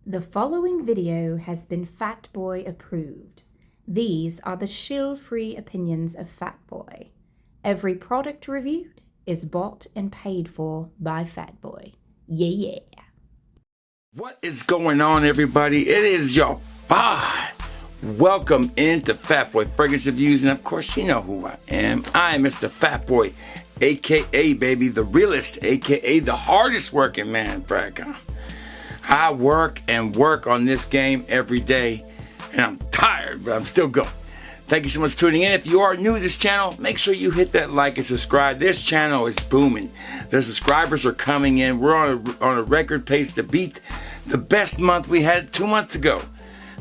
The following video has been Fatboy approved. These are the shill-free opinions of Fatboy. Every product reviewed is bought and paid for by Fatboy. Yeah. What is going on, everybody? It is your boy. Welcome into Fatboy Fragrance Reviews, and of course, you know who I am. I am Mr. Fatboy, aka baby, the realest, aka the hardest working man, Fragcom. I work and work on this game every day, and I'm tired, but I'm still going. Thank you so much for tuning in. If you are new to this channel, make sure you hit that like and subscribe. This channel is booming. The subscribers are coming in. We're on a record pace to beat the best month we had 2 months ago.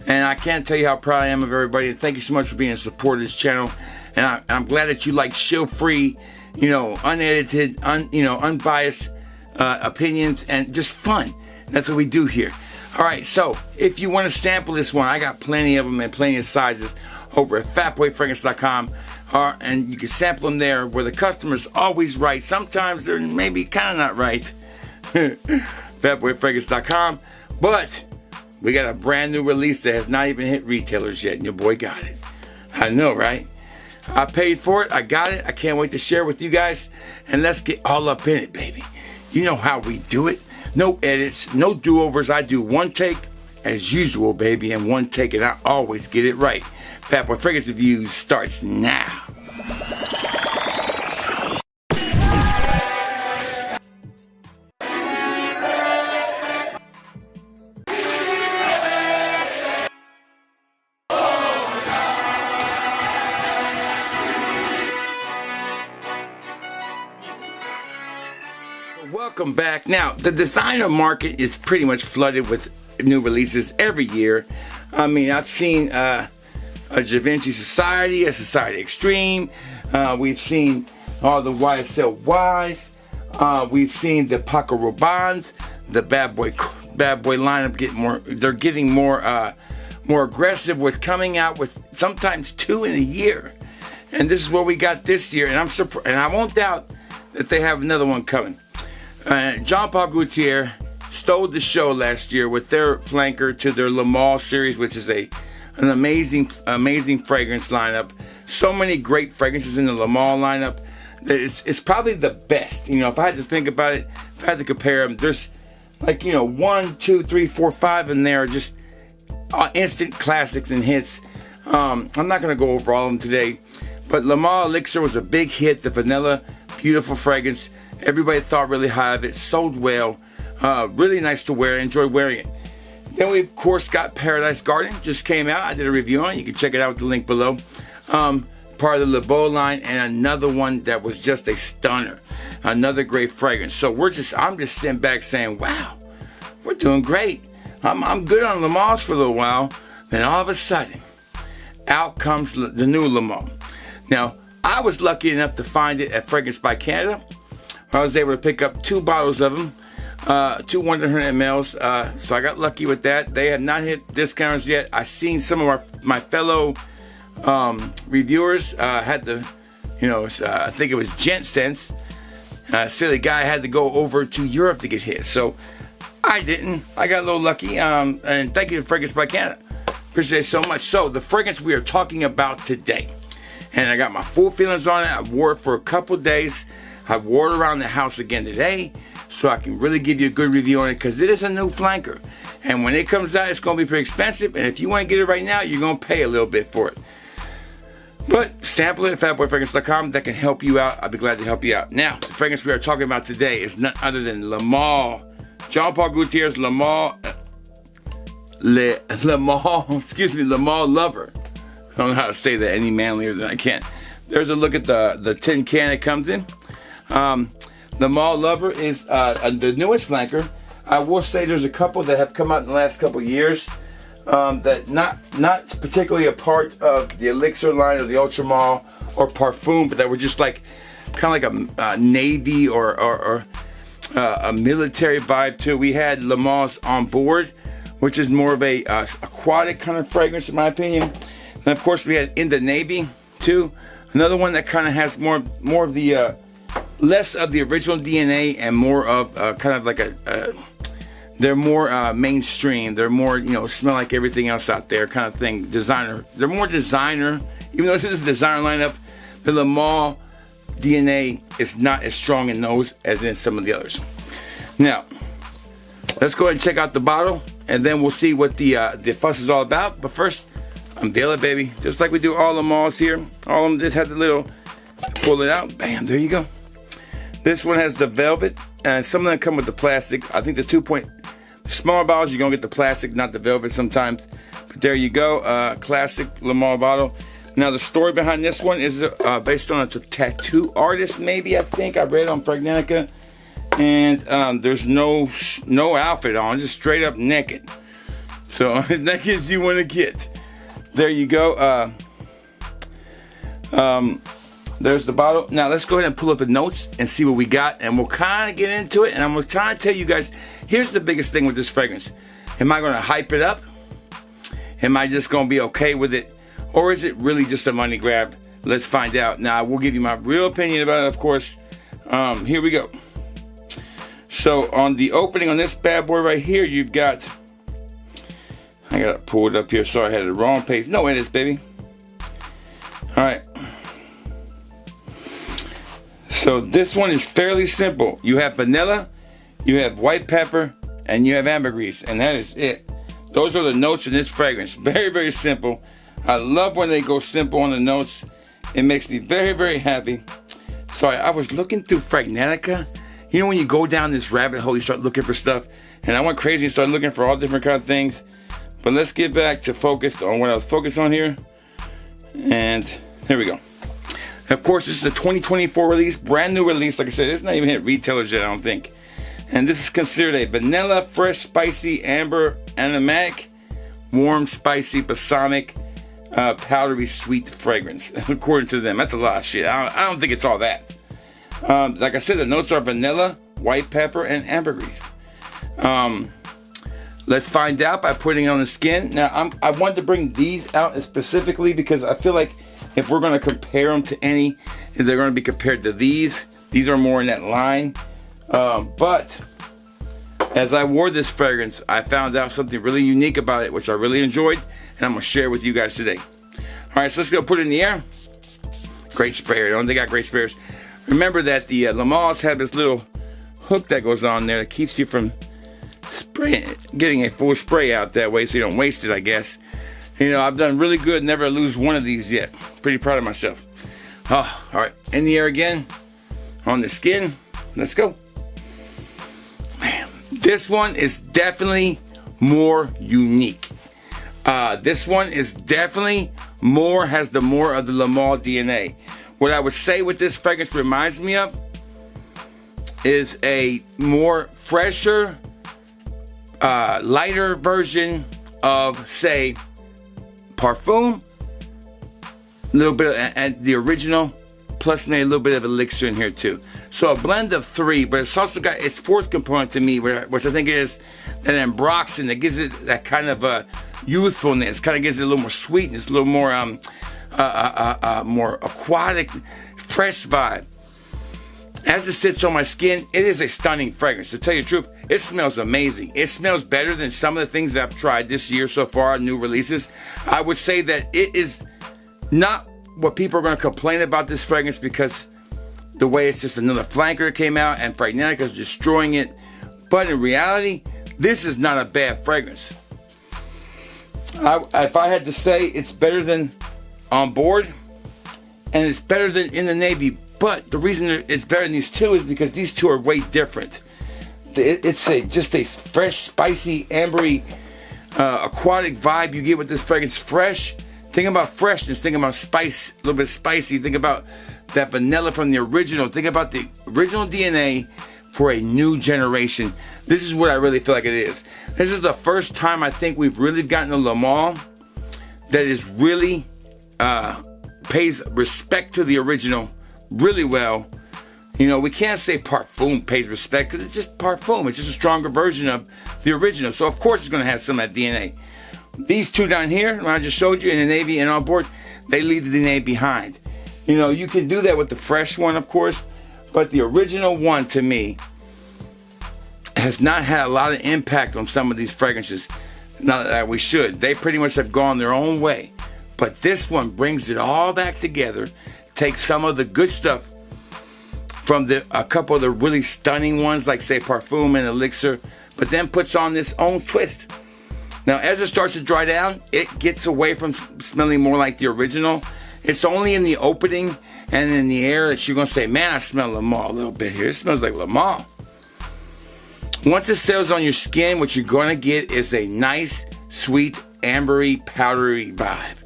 And I can't tell you how proud I am of everybody. And thank you so much for being a supporter of this channel. And I'm glad that you like shill-free, unedited, unbiased opinions and just fun. That's what we do here. All right, so if you want to sample this one, I got plenty of them and plenty of sizes over at fatboyfragrance.com. And you can sample them there where the customer's always right. Sometimes they're maybe kind of not right. fatboyfragrance.com. But we got a brand new release that has not even hit retailers yet, and your boy got it. I know, right? I paid for it. I got it. I can't wait to share it with you guys. And let's get all up in it, baby. You know how we do it. No edits, no do-overs. I do one take as usual, baby, and one take, and I always get it right. Fatboy Fragrance Reviews starts now. Welcome back. Now, the designer market is pretty much flooded with new releases every year. I mean, I've seen a Givenchy Society, a Society Extreme. We've seen all the YSL Ys. We've seen the Paco Rabannes, the Bad Boy lineup getting more aggressive with coming out with sometimes 2 in a year. And this is what we got this year, and I'm surprised, and I won't doubt that they have another one coming. Gaultier stole the show last year with their flanker to their Le Male series, which is an amazing fragrance lineup. So many great fragrances in the Le Male lineup. It's probably the best. If I had to think about it, if I had to compare them, there's 1, 2, 3, 4, 5 in there, just instant classics and hits. I'm not going to go over all of them today, but Le Male Elixir was a big hit. The vanilla, beautiful fragrance. Everybody thought really high of it, sold well, really nice to wear, enjoy wearing it. Then we, of course, got Paradise Garden, just came out. I did a review on it. You can check it out with the link below. Part of the Le Beau line, and another one that was just a stunner. Another great fragrance. So I'm just sitting back saying, wow, we're doing great. I'm good on Le Males for a little while. Then all of a sudden, out comes the new Le Male. Now, I was lucky enough to find it at Fragrance by Canada. I was able to pick up 2 bottles of them, 2 100 mLs. So I got lucky with that. They have not hit discounters yet. I seen some of my fellow reviewers had the, I think it was Gent Sense. Silly guy had to go over to Europe to get his. So I didn't. I got a little lucky. And thank you to Fragrance by Canada. Appreciate it so much. So the fragrance we are talking about today, and I got my full feelings on it. I wore it for a couple days. I wore it around the house again today, so I can really give you a good review on it, because it is a new flanker. And when it comes out, it's going to be pretty expensive. And if you want to get it right now, you're going to pay a little bit for it. But sample it at fatboyfragrance.com. That can help you out. I'll be glad to help you out. Now, the fragrance we are talking about today is none other than Le Male. Jean-Paul Gaultier's Le Male Lover. I don't know how to say that any manlier than I can. There's a look at the tin can it comes in. Le Male Lover is the newest flanker. I will say there's a couple that have come out in the last couple years that not particularly a part of the Elixir line or the Ultra Male or Parfum, but that were just kind of like a navy or a military vibe too. We had Le Male's On Board, which is more of a aquatic kind of fragrance in my opinion. And of course we had In the Navy too. Another one that kind of has more of the less of the original DNA and more of kind of like a They're more mainstream. They're more, smell like everything else out there kind of thing. Designer. They're more designer. Even though this is a designer lineup, the Le Mans DNA is not as strong in those as in some of the others. Now, let's go ahead and check out the bottle, and then we'll see what the fuss is all about. But first, unveil it, baby. Just like we do all the Mans here. All of them just have the little, pull it out. Bam, there you go. This one has the velvet, and some of them come with the plastic. I think the smaller bottles, you're going to get the plastic, not the velvet sometimes. But there you go, classic Le Mans bottle. Now, the story behind this one is based on a tattoo artist, maybe, I think. I read on Fragnatica. And there's no outfit on, just straight up naked. So that gives you one to get. There you go. There's the bottle. Now let's go ahead and pull up the notes and see what we got, and we'll kind of get into it. And I'm going to try to tell you guys, here's the biggest thing with this fragrance. Am I going to hype it up? Am I just going to be okay with it? Or is it really just a money grab? Let's find out. Now, I will give you my real opinion about it, of course. Here we go. So on the opening on this bad boy right here, you've got, I got to pull it up here. Sorry, I had the wrong page. No, it is, baby. All right. So this one is fairly simple. You have vanilla, you have white pepper, and you have ambergris, and that is it. Those are the notes in this fragrance. Very, very simple. I love when they go simple on the notes. It makes me very, very happy. Sorry, I was looking through Fragnatica. You know when you go down this rabbit hole, you start looking for stuff. And I went crazy and started looking for all different kind of things. But let's get back to focus on what I was focused on here. And here we go. Of course, this is a 2024 release, brand new release. Like I said, it's not even hit retailers yet, I don't think. And this is considered a vanilla, fresh, spicy, amber, aromatic, warm, spicy, balsamic, powdery, sweet fragrance. According to them, that's a lot of shit. I don't think it's all that. Like I said, the notes are vanilla, white pepper, and ambergris. Let's find out by putting it on the skin. Now, I wanted to bring these out specifically because I feel like if we're going to compare them to any, they're going to be compared to these. These are more in that line. But as I wore this fragrance, I found out something really unique about it, which I really enjoyed, and I'm going to share with you guys today. All right, so let's go put it in the air. Great sprayer. I don't think they got great sprayers. Remember that the Le Mans have this little hook that goes on there that keeps you from getting a full spray out that way so you don't waste it, I guess. You know, I've done really good, never lose one of these yet. Pretty proud of myself. Oh, all right, in the air again, on the skin. Let's go. Man, this one is definitely more unique. This one is definitely has the more of the Le Mans DNA. What I would say what this fragrance reminds me of is a more fresher, lighter version of, say, Parfum, a little bit of the original, plus maybe a little bit of elixir in here too. So a blend of three, but it's also got its fourth component to me, which I think is that ambroxan that gives it that kind of youthfulness, kind of gives it a little more sweetness, a little more more aquatic, fresh vibe. As it sits on my skin, it is a stunning fragrance. To tell you the truth, it smells amazing. It smells better than some of the things that I've tried this year so far, new releases. I would say that it is not what people are going to complain about this fragrance because the way it's just another flanker that came out and Fragnatica is destroying it. But in reality, this is not a bad fragrance. If I had to say, it's better than On Board and it's better than In the Navy. But the reason it's better than these two is because these two are way different. It's just a fresh, spicy, ambery, aquatic vibe you get with this fragrance. Fresh. Think about freshness. Think about spice. A little bit spicy. Think about that vanilla from the original. Think about the original DNA for a new generation. This is what I really feel like it is. This is the first time I think we've really gotten a Le Mans that is really pays respect to the original really well. You know, we can't say Parfum pays respect because it's just Parfum. It's just a stronger version of the original. So, of course, it's going to have some of that DNA. These two down here, when I just showed you, in the Navy and On Board, they leave the DNA behind. You know, you can do that with the fresh one, of course, but the original one, to me, has not had a lot of impact on some of these fragrances. Not that we should. They pretty much have gone their own way. But this one brings it all back together, takes some of the good stuff from a couple of the really stunning ones, like say Parfum and Elixir, but then puts on this own twist. Now, as it starts to dry down, it gets away from smelling more like the original. It's only in the opening and in the air that you're going to say, man, I smell Le Mans a little bit here. It smells like Le Mans. Once it settles on your skin, what you're going to get is a nice, sweet, ambery, powdery vibe.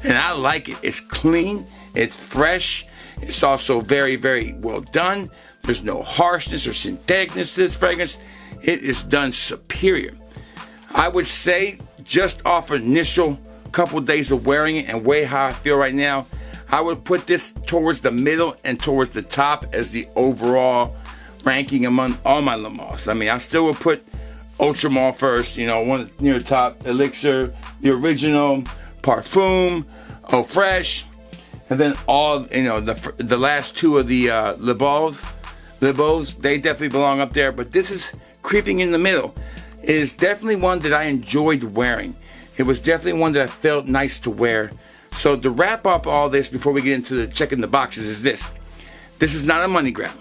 And I like it. It's clean. It's fresh. It's also very, very well done. There's no harshness or syntheticness to this fragrance. It is done superior. I would say, just off initial couple days of wearing it and way how I feel right now, I would put this towards the middle and towards the top as the overall ranking among all my Le Mans. I mean, I still would put Ultramar first, one near the top, Elixir, the original, Parfum, Eau Fraiche, and then all, the last two of the Le Beaux, they definitely belong up there, but this is creeping in the middle. It is definitely one that I enjoyed wearing. It was definitely one that I felt nice to wear. So to wrap up all this before we get into the checking the boxes is this. This is not a money grab.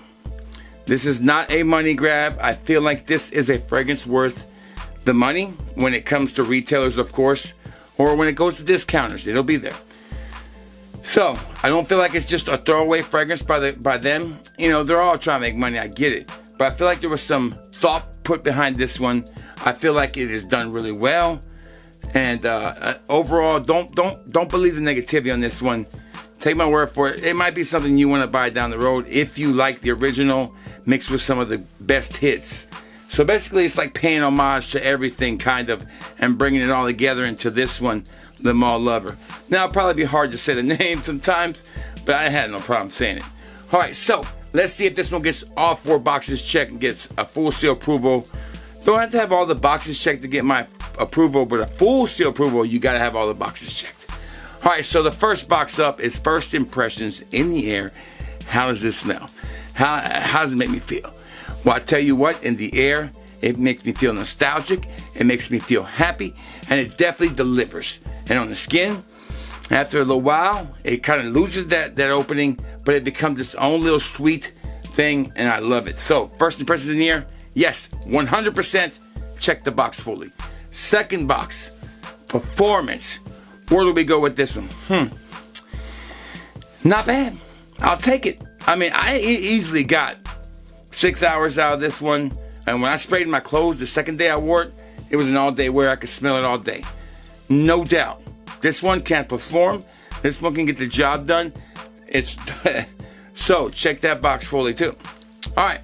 This is not a money grab. I feel like this is a fragrance worth the money when it comes to retailers, of course, or when it goes to discounters. It'll be there. So I don't feel like it's just a throwaway fragrance by them. They're all trying to make money. I get it, but I feel like there was some thought put behind this one. I feel like it is done really well, and overall, don't believe the negativity on this one. Take my word for it. It might be something you want to buy down the road if you like the original mixed with some of the best hits. So basically, it's like paying homage to everything, kind of, and bringing it all together into this one, Le Mans Lover. Now, it'll probably be hard to say the name sometimes, but I had no problem saying it. All right, so let's see if this one gets all 4 boxes checked and gets a full seal approval. Don't have to have all the boxes checked to get my approval, but a full seal approval, you got to have all the boxes checked. All right, so the first box up is first impressions in the air. How does this smell? How does it make me feel? Well, I tell you what, in the air, it makes me feel nostalgic, it makes me feel happy, and it definitely delivers. And on the skin, after a little while, it kind of loses that opening, but it becomes its own little sweet thing, and I love it. So, first impressions in the air, yes, 100% check the box fully. Second box, performance. Where do we go with this one? Not bad. I'll take it. I mean, I easily got 6 hours out of this one, and when I sprayed my clothes the second day I wore it, it was an all-day wear. I could smell it all day. No doubt. This one can perform. This one can get the job done. It's so check that box fully too. All right.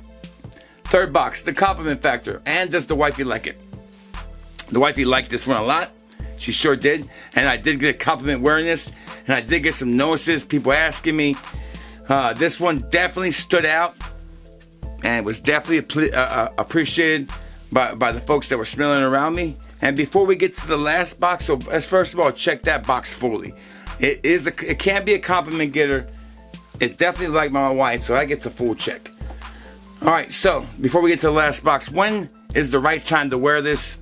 Third box, the compliment factor. And does the wifey like it? The wifey liked this one a lot. She sure did. And I did get a compliment wearing this. And I did get some notices. People asking me. This one definitely stood out. And was definitely appreciated by the folks that were smelling around me. And before we get to the last box, so let's first of all check that box fully. It can be a compliment getter. It definitely like my wife, so I get the full check. All right, so before we get to the last box, when is the right time to wear this?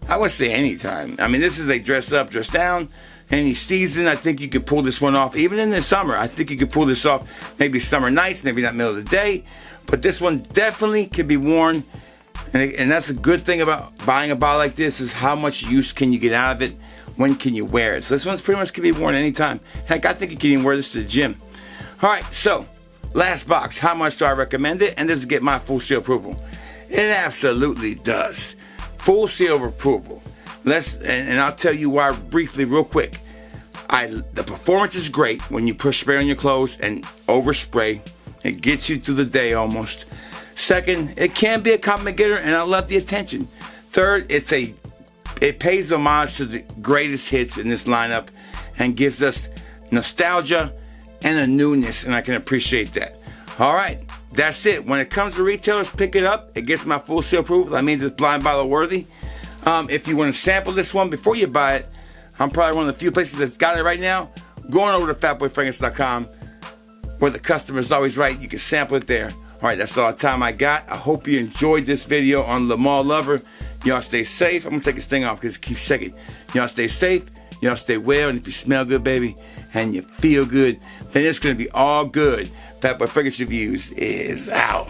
I would say anytime. I mean, this is a dress up, dress down. Any season, I think you could pull this one off. Even in the summer, I think you could pull this off. Maybe summer nights, maybe not middle of the day. But this one definitely can be worn. And that's a good thing about buying a bottle like this is how much use can you get out of it? When can you wear it? So this one's pretty much can be worn anytime. Heck, I think you can even wear this to the gym. All right, so last box. How much do I recommend it? And does it get my full seal approval? It absolutely does. Full seal of approval. And I'll tell you why briefly, real quick. The performance is great when you push spray on your clothes and overspray. It gets you through the day almost. Second, it can be a compliment getter, and I love the attention. Third, it pays homage to the greatest hits in this lineup and gives us nostalgia and a newness, and I can appreciate that. All right, that's it. When it comes to retailers, pick it up. It gets my full seal approval. That means it's blind bottle worthy. If you want to sample this one before you buy it, I'm probably one of the few places that's got it right now. Going over to fatboyfragrance.com, where the customer is always right. You can sample it there. All right, that's all the time I got. I hope you enjoyed this video on Le Mans Lover. Y'all stay safe. I'm going to take this thing off because it keeps shaking. Y'all stay safe. Y'all stay well. And if you smell good, baby, and you feel good, then it's going to be all good. Fat Boy Fragrance Reviews is out.